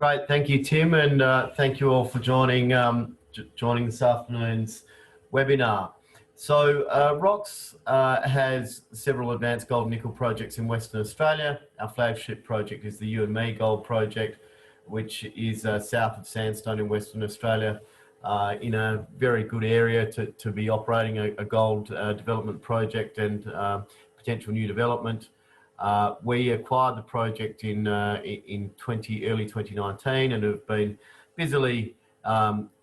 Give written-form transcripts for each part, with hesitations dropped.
Great, thank you, Tim, and thank you all for joining this afternoon's webinar. So, ROX has several advanced gold and nickel projects in Western Australia. Our flagship project is the You and Me Gold Project, which is south of Sandstone in Western Australia, in a very good area to be operating a gold development project and potential new development. We acquired the project in early 2019 and have been busily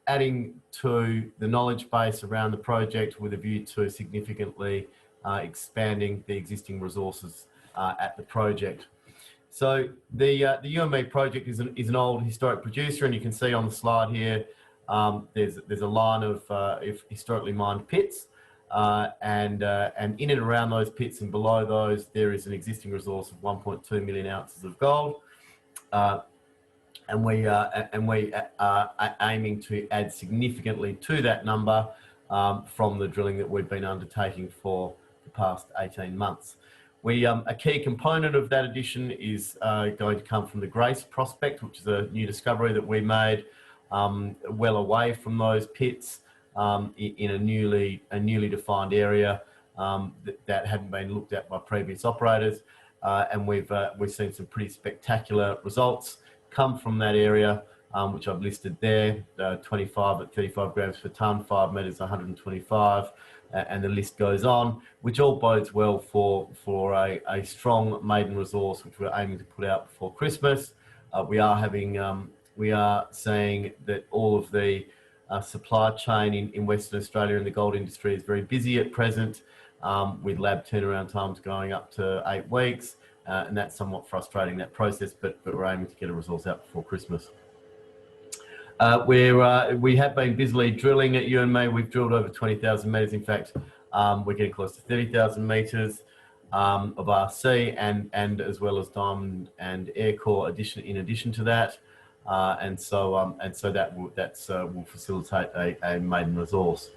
adding to the knowledge base around the project with a view to significantly expanding the existing resources at the project. So the You and Me project is an old historic producer, and you can see on the slide here there's a line of historically mined pits. And in and around those pits and below those, there is an existing resource of 1.2 million ounces of gold, and we are aiming to add significantly to that number from the drilling that we've been undertaking for the past 18 months. A key component of that addition is going to come from the Grace prospect, which is a new discovery that we made well away from those pits. In a newly defined area that hadn't been looked at by previous operators, and we've seen some pretty spectacular results come from that area, which I've listed there: 25 at 35 grams per tonne, 5 metres, 125, and the list goes on, which all bodes well for a strong maiden resource, which we're aiming to put out before Christmas. We are seeing that all of the supply chain in Western Australia in the gold industry is very busy at present, with lab turnaround times going up to 8 weeks, and that's somewhat frustrating, that process, but we're aiming to get a resource out before Christmas. We have been busily drilling at You and Me. We've drilled over 20,000 metres. In fact, we're getting close to 30,000 metres of RC, and as well as diamond and air core in addition to that. And so that will facilitate a maiden resource.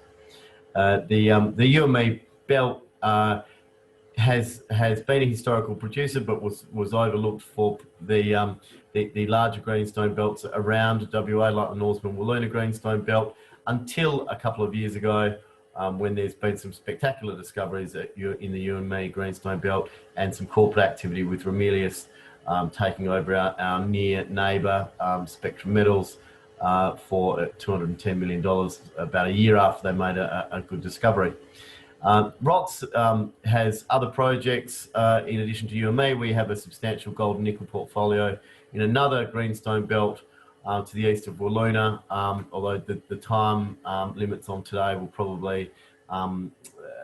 The You and Me belt has been a historical producer, but was overlooked for the larger greenstone belts around WA, like the Norseman Wiluna greenstone belt, until a couple of years ago, when there's been some spectacular discoveries in the You and Me greenstone belt, and some corporate activity with Ramelius taking over our near neighbour, Spectrum Metals, for $210 million about a year after they made a good discovery. ROX has other projects in addition to You and Me. We have a substantial gold and nickel portfolio in another greenstone belt to the east of Wiluna, although the time limits on today will probably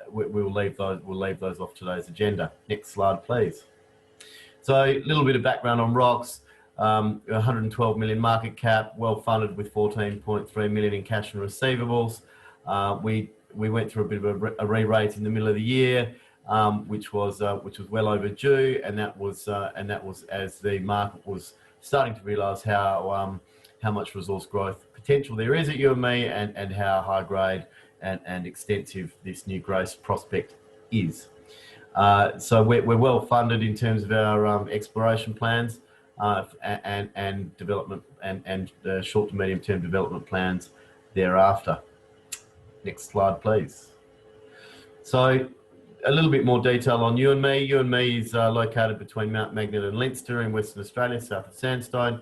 we'll leave those off today's agenda. Next slide, please. So a little bit of background on ROX: 112 million market cap, well funded with 14.3 million in cash and receivables. We went through a bit of a re-rate in the middle of the year, which was well overdue, and that was as the market was starting to realise how much resource growth potential there is at You and Me, and how high grade and extensive this new Grace prospect is. So we're well funded in terms of our exploration plans and development and short to medium term development plans thereafter. Next slide, please. So a little bit more detail on You and Me. You and Me is located between Mount Magnet and Leinster in Western Australia, south of Sandstone,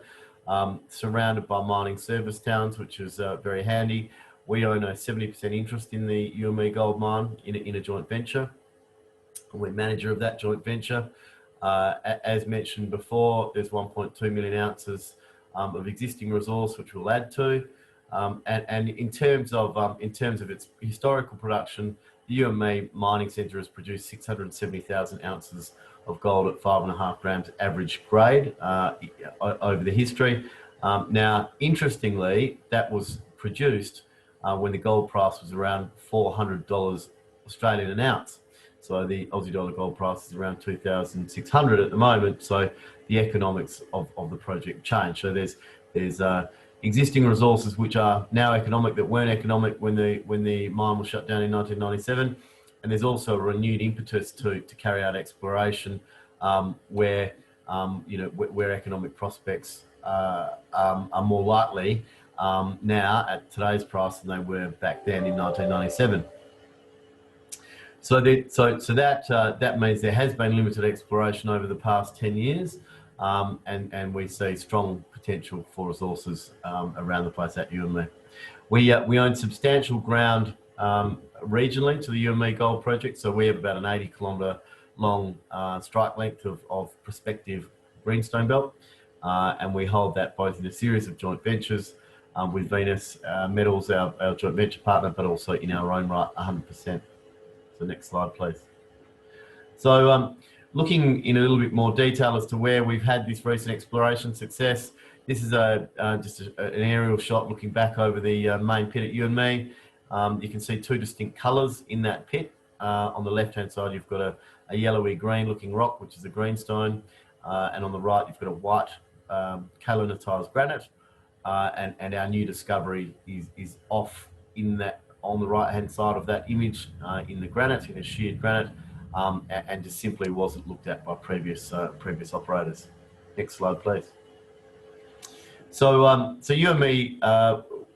surrounded by mining service towns, which is very handy. We own a 70% interest in the You and Me gold mine in a joint venture. We're manager of that joint venture. As mentioned before, there's 1.2 million ounces of existing resource, which we'll add to. And in terms of its historical production, the You and Me mining centre has produced 670,000 ounces of gold at 5.5 grams average grade over the history. Now, interestingly, that was produced when the gold price was around $400 Australian an ounce. So the Aussie dollar gold price is around 2,600 at the moment. So the economics of the project changed. So there's existing resources which are now economic that weren't economic when the mine was shut down in 1997, and there's also a renewed impetus to carry out exploration where economic prospects are more likely now at today's price than they were back then in 1997. So that means there has been limited exploration over the past 10 years, and we see strong potential for resources around the place at UME. We own substantial ground regionally to the UME Gold Project, so we have about an 80-kilometre long strike length of prospective greenstone belt, and we hold that both in a series of joint ventures with Venus Metals, our joint venture partner, but also in our own right 100%. So next slide, please. So looking in a little bit more detail as to where we've had this recent exploration success, this is just an aerial shot looking back over the main pit at UME. You can see two distinct colours in that pit. On the left-hand side, you've got a yellowy green looking rock, which is a greenstone, and on the right, you've got a white kaolinitized granite, and our new discovery is off in that, on the right-hand side of that image, in the granite, in a sheared granite, and just simply wasn't looked at by previous operators. Next slide, please. So, UME,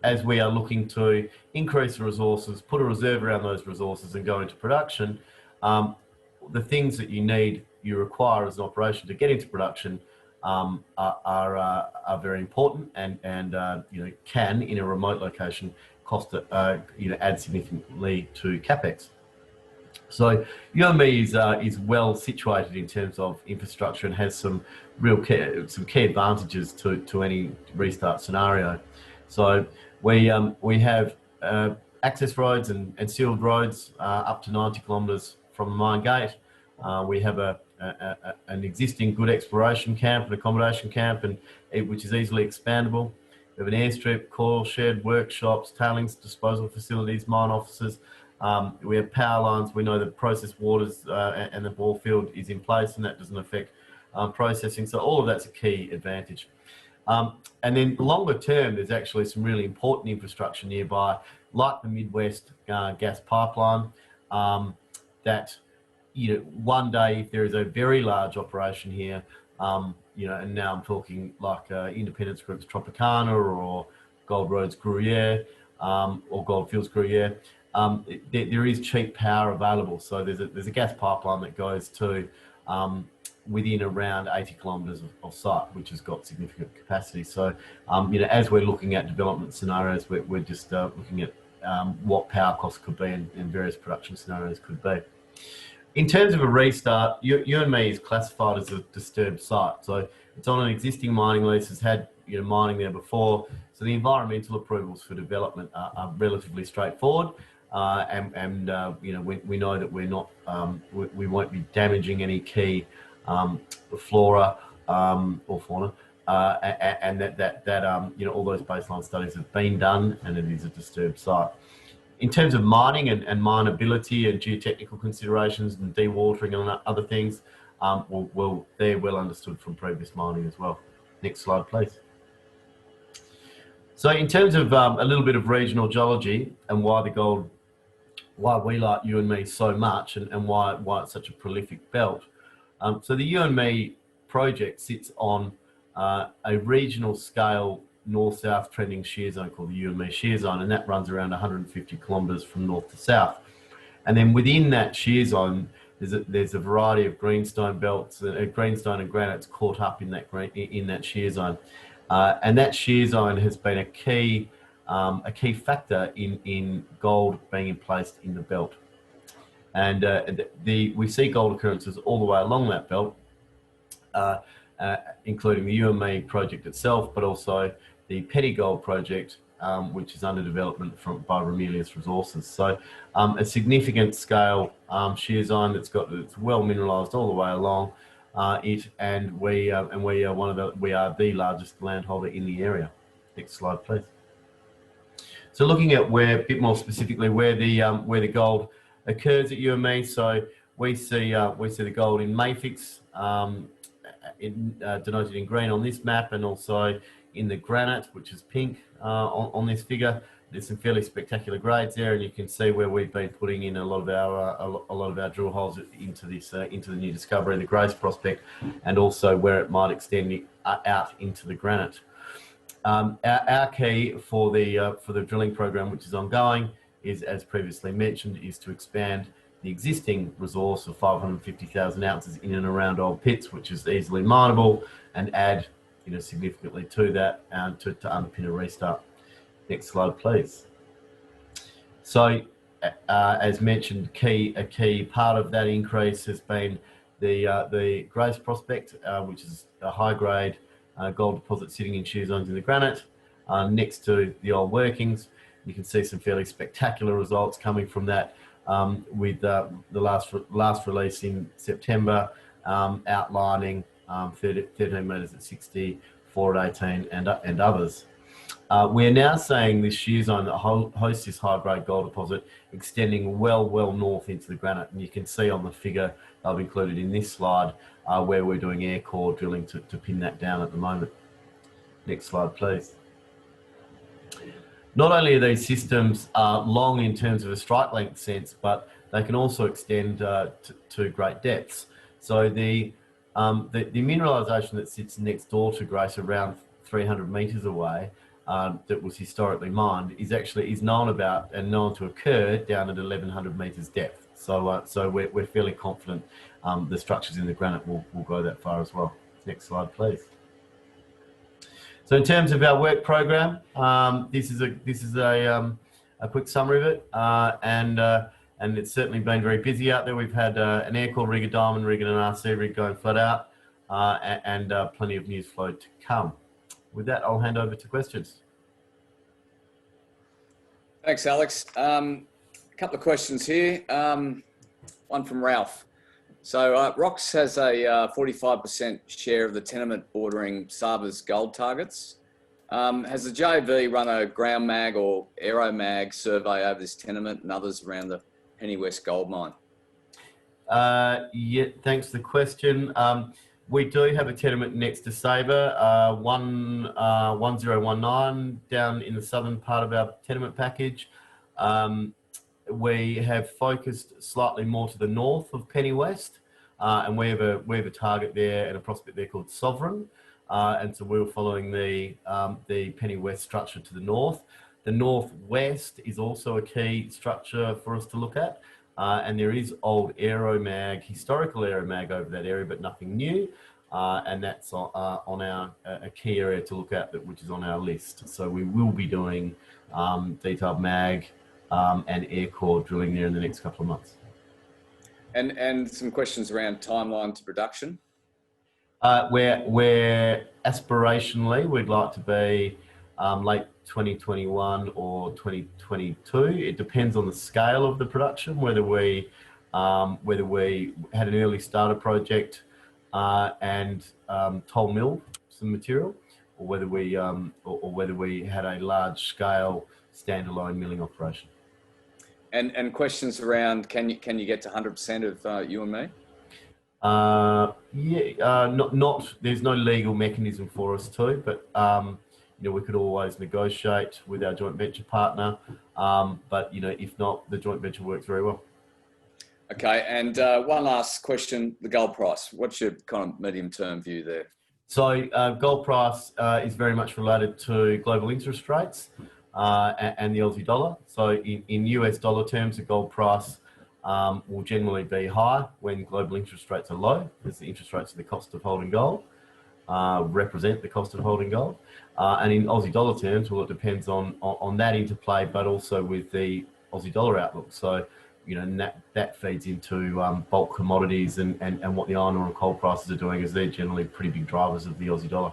as we are looking to increase the resources, put a reserve around those resources and go into production, the things that you require as an operation to get into production are very important, and can, in a remote location, cost add significantly to capex. So UME is well situated in terms of infrastructure and has some key advantages to any restart scenario. So we have access roads and sealed roads up to 90 kilometres from the mine gate. We have an existing good exploration camp and accommodation camp, which is easily expandable. We have an airstrip, coil shed, workshops, tailings disposal facilities, mine offices. We have power lines. We know that processed waters and the bore field is in place, and that doesn't affect processing. So all of that's a key advantage. And then longer term, there's actually some really important infrastructure nearby, like the Midwest gas pipeline, that one day, if there is a very large operation here, and now I'm talking like independence groups Tropicana or Gold Roads Gruyere or Goldfields Gruyere, there is cheap power available. So there's a gas pipeline that goes to within around 80 kilometres of site, which has got significant capacity. So as we're looking at development scenarios, we're just looking at what power costs could be and various production scenarios could be. In terms of a restart, UME is classified as a disturbed site. So it's on an existing mining lease, has had mining there before. So the environmental approvals for development are relatively straightforward. We know that we're not, we won't be damaging any key flora or fauna, and that all those baseline studies have been done, and it is a disturbed site. In terms of mining and mineability and geotechnical considerations and dewatering and other things, they're well understood from previous mining as well. Next slide, please. So in terms of a little bit of regional geology and why we like UME so much and why it's such a prolific belt. So the UME project sits on a regional scale north-south trending shear zone called the UME shear zone, and that runs around 150 kilometres from north to south. And then within that shear zone, there's a variety of greenstone belts, greenstone and granites caught up in that shear zone, and that shear zone has been a key factor in gold being placed in the belt. And we see gold occurrences all the way along that belt, including the UME project itself, but also the Petty Gold project, which is under development by Ramelius Resources. So a significant scale shear zone that's well mineralised all the way along and we are the largest landholder in the area. Next slide, please. So looking at a bit more specifically where the gold occurs at UME. So we see the gold in mafics, denoted in green on this map, and also in the granite, which is pink on this figure. There's some fairly spectacular grades there, and you can see where we've been putting in a lot of our drill holes into the new discovery, the Grace prospect, and also where it might extend out into the granite. Our key for the drilling program, which is ongoing, is, as previously mentioned, is to expand the existing resource of 550,000 ounces in and around old pits, which is easily mineable, and add, significantly to that to underpin a restart. Next slide, please. So, as mentioned, a key part of that increase has been the Grace prospect, which is a high-grade gold deposit sitting in shear zones in the granite next to the old workings. You can see some fairly spectacular results coming from that with the last release in September, outlining 13 metres at 60, 4 at 18, and others. We're now seeing this shear zone that hosts this high-grade gold deposit extending well north into the granite, and you can see on the figure I've included in this slide where we're doing air core drilling to pin that down at the moment. Next slide, please. Not only are these systems long in terms of a strike length sense, but they can also extend to great depths. So the mineralisation that sits next door to Grace, around 300 metres away, that was historically mined, is known about and known to occur down at 1,100 metres depth. So we're fairly confident the structures in the granite will go that far as well. Next slide, please. So in terms of our work program, this is a quick summary of it, and it's certainly been very busy out there. We've had an air core rig, a diamond rig, and an RC rig going flat out, and plenty of news flow to come. With that, I'll hand over to questions. Thanks, Alex. A couple of questions here. One from Ralph. So Rox has a 45% share of the tenement bordering Saba's gold targets. Has the JV run a ground mag or aero mag survey over this tenement and others around the Penny West gold mine? Yeah, thanks for the question. We do have a tenement next to Sabre, 1019 down in the southern part of our tenement package. We have focused slightly more to the north of Penny West, and we have a target there and a prospect there called Sovereign, and so we were following the Penny West structure to the north. The northwest is also a key structure for us to look at, and there is old historical aeromag over that area, but nothing new, and that's on a key area to look at, which is on our list. So we will be doing detailed mag and air core drilling there in the next couple of months. And some questions around timeline to production. Where aspirationally we'd like to be late 2021 or 2022. It depends on the scale of the production, whether we had an early starter project and toll mill some material, or whether we had a large scale standalone milling operation. And questions around can you get to 100% of you and me? There's no legal mechanism for us to, but we could always negotiate with our joint venture partner. But if not, the joint venture works very well. Okay, and one last question: the gold price. What's your kind of medium-term view there? So gold price is very much related to global interest rates and the Aussie dollar. So in US dollar terms, the gold price will generally be high when global interest rates are low, because the interest rates are the cost of holding gold, represent the cost of holding gold. And in Aussie dollar terms, well, it depends on that interplay, but also with the Aussie dollar outlook. So, that feeds into bulk commodities and what the iron ore and coal prices are doing, as they're generally pretty big drivers of the Aussie dollar.